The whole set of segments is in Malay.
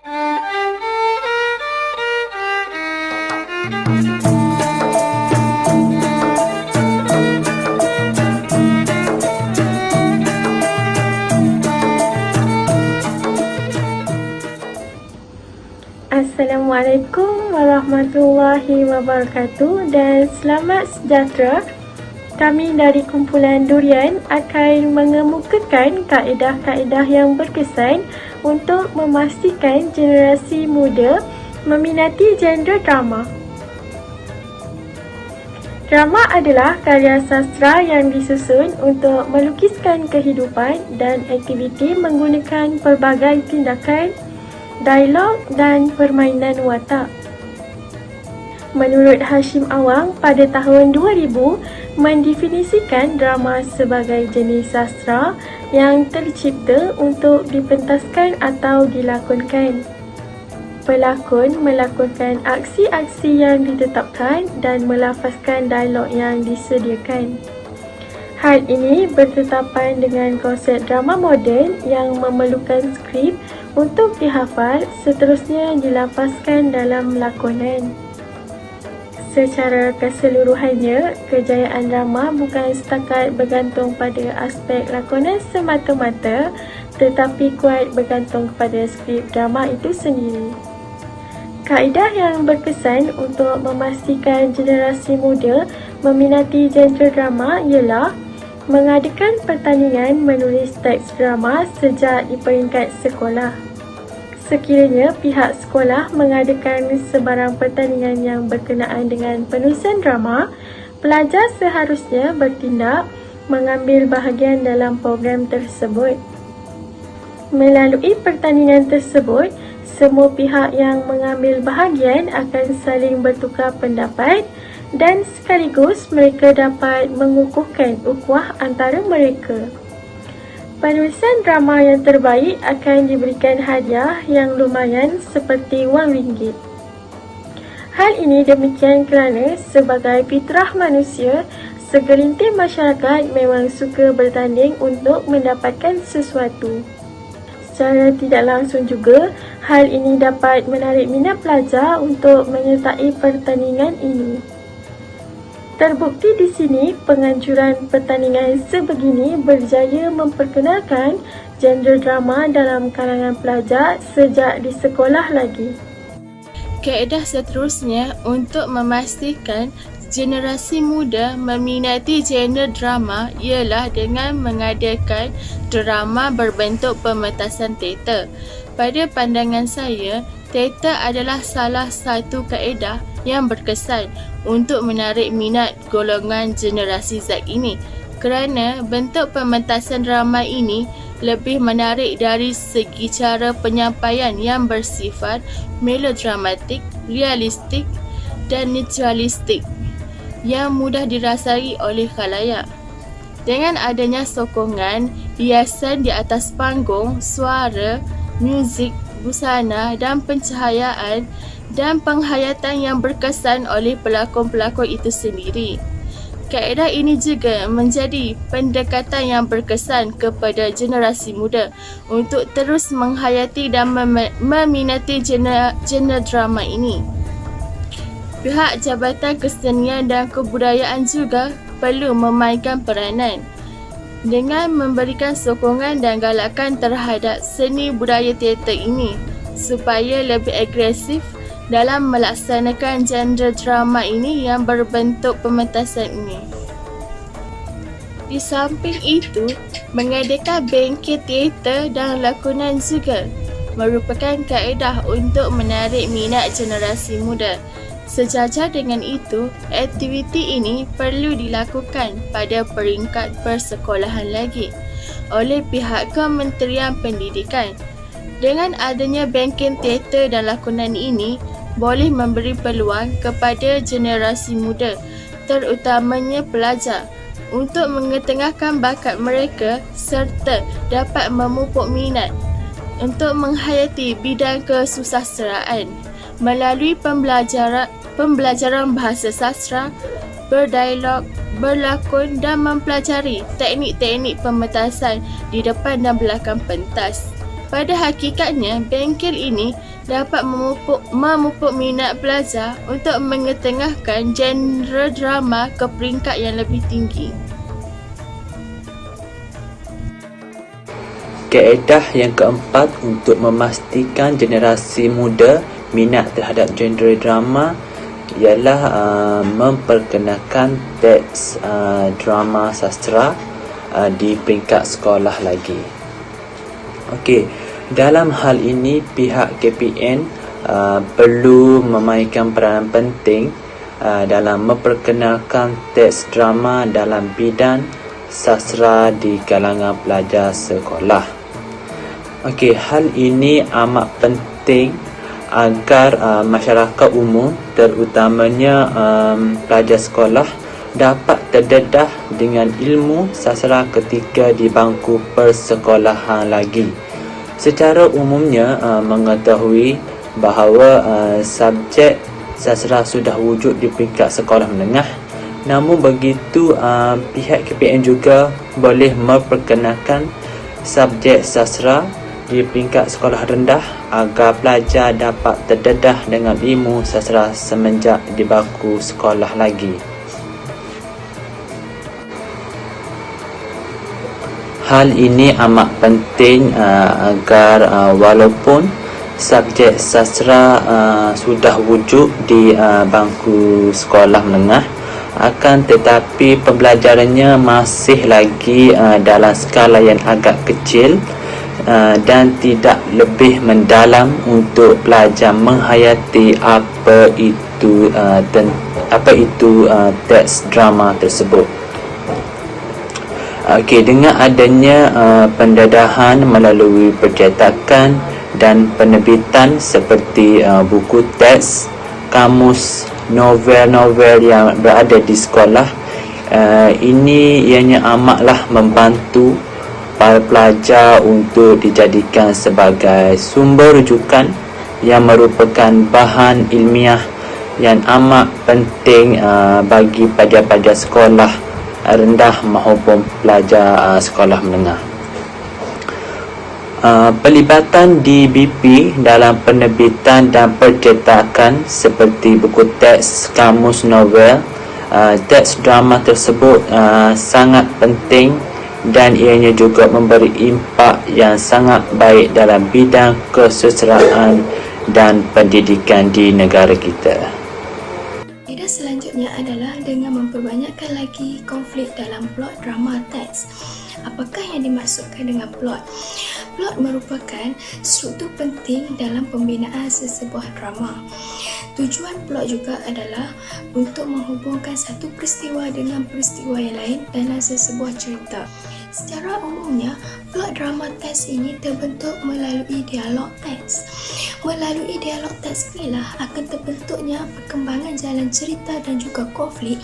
Assalamualaikum warahmatullahi wabarakatuh dan selamat sejahtera. Kami dari kumpulan Durian akan mengemukakan kaedah-kaedah yang berkesan untuk memastikan generasi muda meminati genre drama. Drama adalah karya sastra yang disusun untuk melukiskan kehidupan dan aktiviti menggunakan pelbagai tindakan, dialog dan permainan watak. Menurut Hashim Awang, pada tahun 2000 mendefinisikan drama sebagai jenis sastra yang tercipta untuk dipentaskan atau dilakonkan. Pelakon melakonkan aksi-aksi yang ditetapkan dan melafazkan dialog yang disediakan. Hal ini bertetapan dengan konsep drama moden yang memerlukan skrip untuk dihafal, seterusnya dilafazkan dalam lakonan. Secara keseluruhannya, kejayaan drama bukan setakat bergantung pada aspek lakonan semata-mata, tetapi kuat bergantung kepada skrip drama itu sendiri. Kaedah yang berkesan untuk memastikan generasi muda meminati genre drama ialah mengadakan pertandingan menulis teks drama sejak di peringkat sekolah. Sekiranya pihak sekolah mengadakan sebarang pertandingan yang berkenaan dengan penulisan drama, pelajar seharusnya bertindak mengambil bahagian dalam program tersebut. Melalui pertandingan tersebut, semua pihak yang mengambil bahagian akan saling bertukar pendapat dan sekaligus mereka dapat mengukuhkan ukhuwah antara mereka. Penulisan drama yang terbaik akan diberikan hadiah yang lumayan seperti RM1. Hal ini demikian kerana sebagai fitrah manusia, segelintir masyarakat memang suka bertanding untuk mendapatkan sesuatu. Secara tidak langsung juga, hal ini dapat menarik minat pelajar untuk menyertai pertandingan ini. Terbukti di sini, penganjuran pertandingan sebegini berjaya memperkenalkan genre drama dalam kalangan pelajar sejak di sekolah lagi. Kaedah seterusnya untuk memastikan generasi muda meminati genre drama ialah dengan mengadakan drama berbentuk pementasan teater. Pada pandangan saya, teater adalah salah satu kaedah yang berkesan untuk menarik minat golongan generasi Z ini kerana bentuk pementasan drama ini lebih menarik dari segi cara penyampaian yang bersifat melodramatik, realistik dan naturalistik yang mudah dirasai oleh khalayak. Dengan adanya sokongan, hiasan di atas panggung, suara, muzik, busana dan pencahayaan dan penghayatan yang berkesan oleh pelakon-pelakon itu sendiri. Kaedah ini juga menjadi pendekatan yang berkesan kepada generasi muda untuk terus menghayati dan meminati genre drama ini. Pihak Jabatan Kesenian dan Kebudayaan juga perlu memainkan peranan dengan memberikan sokongan dan galakan terhadap seni budaya teater ini supaya lebih agresif dalam melaksanakan genre drama ini yang berbentuk pementasan ini. Di samping itu, mengadakan bengkel teater dan lakonan juga merupakan kaedah untuk menarik minat generasi muda. Sejajar dengan itu, aktiviti ini perlu dilakukan pada peringkat persekolahan lagi oleh pihak Kementerian Pendidikan. Dengan adanya bengkel teater dan lakonan ini, boleh memberi peluang kepada generasi muda, terutamanya pelajar, untuk mengetengahkan bakat mereka serta dapat memupuk minat untuk menghayati bidang kesusasteraan melalui pembelajaran bahasa sastra, berdialog, berlakon dan mempelajari teknik-teknik pementasan di depan dan belakang pentas. Pada hakikatnya, bengkel ini dapat memupuk minat pelajar untuk mengetengahkan genre drama ke peringkat yang lebih tinggi. Kaedah yang keempat untuk memastikan generasi muda minat terhadap genre drama ialah memperkenalkan teks drama sastera di peringkat sekolah lagi. Okey, dalam hal ini pihak KPN perlu memainkan peranan penting dalam memperkenalkan teks drama dalam bidang sastera di kalangan pelajar sekolah. Okey, hal ini amat penting agar masyarakat umum, terutamanya pelajar sekolah, dapat terdedah dengan ilmu sastera ketika di bangku persekolahan lagi. Secara umumnya mengetahui bahawa subjek sastera sudah wujud di peringkat sekolah menengah. Namun begitu, pihak KPN juga boleh memperkenalkan subjek sastera di peringkat sekolah rendah agar pelajar dapat terdedah dengan ilmu sastera semenjak di bangku sekolah lagi. Hal ini amat penting agar walaupun subjek sastera sudah wujud di bangku sekolah menengah, akan tetapi pembelajarannya masih lagi dalam skala yang agak kecil dan tidak lebih mendalam untuk pelajar menghayati apa itu teks drama tersebut. Okey, dengan adanya pendedahan melalui percetakan dan penerbitan seperti buku teks, kamus, novel-novel yang berada di sekolah, ini ianya amatlah membantu para pelajar untuk dijadikan sebagai sumber rujukan yang merupakan bahan ilmiah yang amat penting bagi pelajar-pelajar sekolah rendah maupun pelajar sekolah menengah. Pelibatan DBP dalam penerbitan dan percetakan seperti buku teks, kamus, novel, teks drama tersebut sangat penting dan ianya juga memberi impak yang sangat baik dalam bidang kesusasteraan dan pendidikan di negara kita. Kaedah selanjutnya adalah dengan memperbanyakkan lagi konflik dalam plot drama teks. Apakah yang dimaksudkan dengan plot? Plot merupakan struktur penting dalam pembinaan sesebuah drama. Tujuan plot juga adalah untuk menghubungkan satu peristiwa dengan peristiwa yang lain dalam sesebuah cerita. Secara umumnya, plot drama teks ini terbentuk melalui dialog teks. Melalui dialog teks inilah akan terbentuknya perkembangan jalan cerita dan juga konflik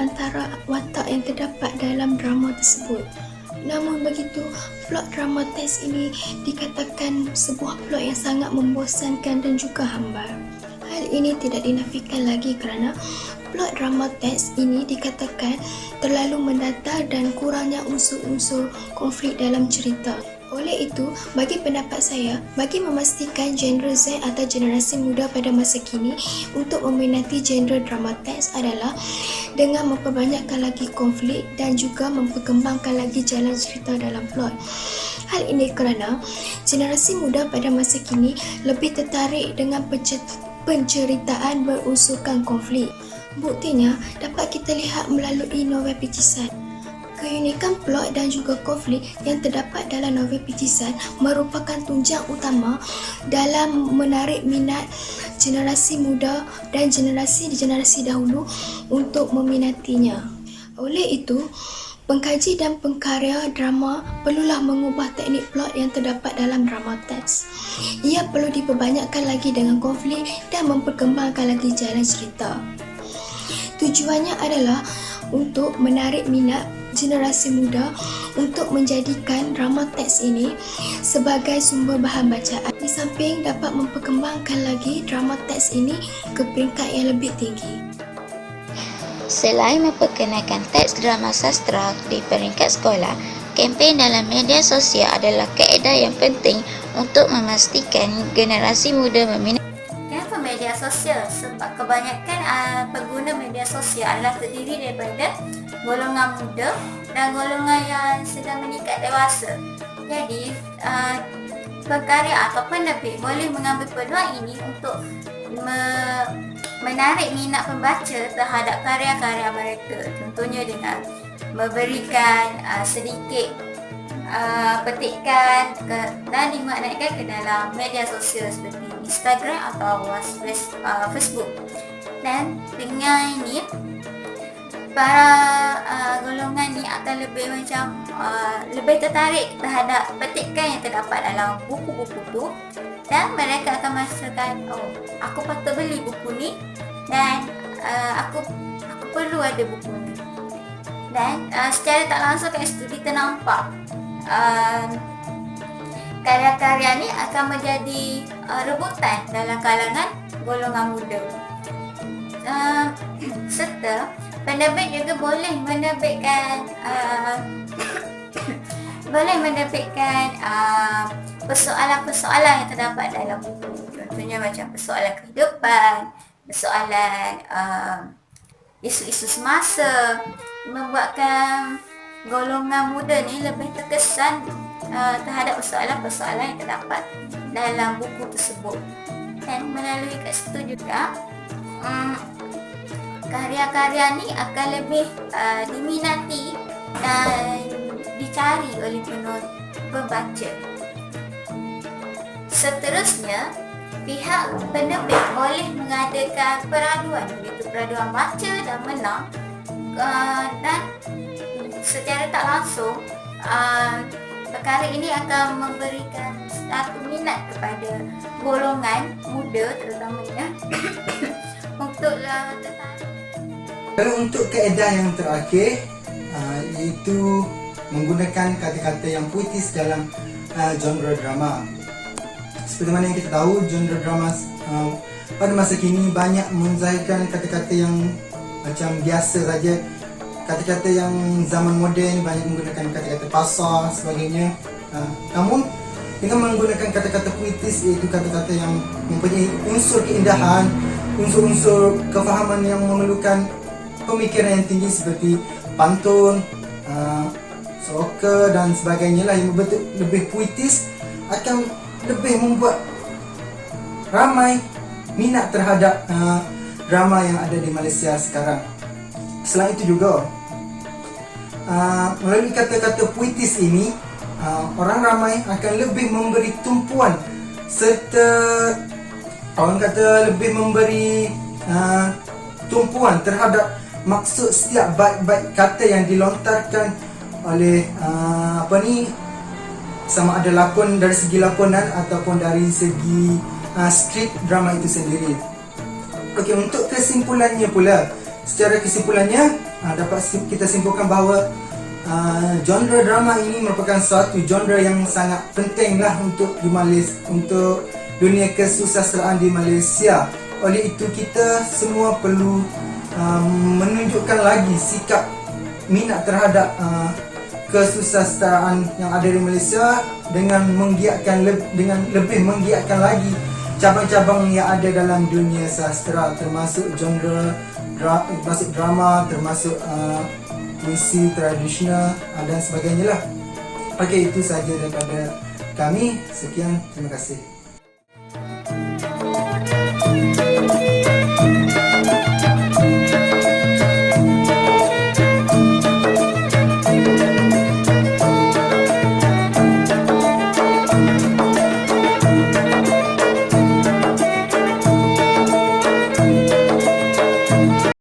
antara watak yang terdapat dalam drama tersebut. Namun begitu, plot drama teks ini dikatakan sebuah plot yang sangat membosankan dan juga hambar. Hal ini tidak dinafikan lagi kerana plot drama teks ini dikatakan terlalu mendatar dan kurangnya unsur-unsur konflik dalam cerita. Oleh itu, bagi pendapat saya, bagi memastikan genre Z atau generasi muda pada masa kini untuk meminati genre drama teks adalah dengan memperbanyakkan lagi konflik dan juga memperkembangkan lagi jalan cerita dalam plot. Hal ini kerana generasi muda pada masa kini lebih tertarik dengan penceritaan berunsurkan konflik. Buktinya dapat kita lihat melalui novel picisan. Keunikan plot dan juga konflik yang terdapat dalam novel picisan merupakan tunjang utama dalam menarik minat generasi muda dan generasi dahulu untuk meminatinya. Oleh itu, pengkaji dan pengkarya drama perlulah mengubah teknik plot yang terdapat dalam drama teks. Ia perlu diperbanyakkan lagi dengan konflik dan memperkembangkan lagi jalan cerita. Tujuannya adalah untuk menarik minat generasi muda untuk menjadikan drama teks ini sebagai sumber bahan bacaan. Di samping dapat memperkembangkan lagi drama teks ini ke peringkat yang lebih tinggi. Selain memperkenalkan teks drama sastera di peringkat sekolah, kempen dalam media sosial adalah kaedah yang penting untuk memastikan generasi muda meminati. Kenapa media sosial? Sebab kebanyakan pengguna media sosial adalah terdiri daripada golongan muda dan golongan yang sedang meningkat dewasa. Jadi, pekarya atau penerbit boleh mengambil peluang ini untuk menarik minat pembaca terhadap karya-karya mereka. Contohnya dengan memberikan sedikit petikan dan dimaknakan ke dalam media sosial seperti Instagram atau Facebook. Dan dengan ini para golongan ni akan lebih tertarik terhadap petikan yang terdapat dalam buku-buku tu, dan mereka akan merasakan, oh, aku patut beli buku ni dan aku perlu ada buku ni. Dan secara tak langsung kat situ kita nampak karya-karya ni akan menjadi rebutan dalam kalangan golongan muda. Serta penerbit juga boleh menerbitkan persoalan-persoalan yang terdapat dalam buku. Contohnya macam persoalan kehidupan, persoalan isu-isu semasa, membuatkan golongan muda ni lebih terkesan terhadap persoalan-persoalan yang terdapat dalam buku tersebut. Dan melalui kat situ juga karya-karya ni akan lebih diminati dan dicari oleh pembaca. Seterusnya, pihak penerbit boleh mengadakan peraduan, iaitu peraduan baca dan menang, dan secara tak langsung perkara ini akan memberikan satu minat kepada golongan muda terutamanya untuk tertarik. Kalau untuk kaedah yang terakhir, iaitu menggunakan kata-kata yang puitis dalam genre drama. Seperti mana yang kita tahu, genre drama pada masa kini banyak menzahirkan kata-kata yang macam biasa saja. Kata-kata yang zaman moden banyak menggunakan kata-kata pasar sebagainya. Namun dengan menggunakan kata-kata puitis, iaitu kata-kata yang mempunyai unsur keindahan, unsur-unsur kefahaman yang memerlukan pemikiran yang tinggi seperti pantun, seloka dan sebagainya lah, yang berbentuk lebih puitis, akan lebih membuat ramai minat terhadap drama yang ada di Malaysia sekarang. Selain itu juga, melalui kata-kata puitis ini, orang ramai akan lebih memberi tumpuan serta orang kata lebih memberi tumpuan terhadap maksud setiap baik-baik kata yang dilontarkan oleh sama ada lakon dari segi lakonan ataupun dari segi skrip drama itu sendiri. Okey, untuk kesimpulannya pula, secara kesimpulannya dapat kita simpulkan bahawa genre drama ini merupakan suatu genre yang sangat penting lah untuk untuk dunia kesusasteraan di Malaysia. Oleh itu kita semua perlu menunjukkan lagi sikap minat terhadap kesusasteraan yang ada di Malaysia dengan lebih menggiatkan lagi cabang-cabang yang ada dalam dunia sastera, termasuk genre termasuk drama, termasuk puisi tradisional dan sebagainya lah. Okey, itu sahaja daripada kami. Sekian, terima kasih.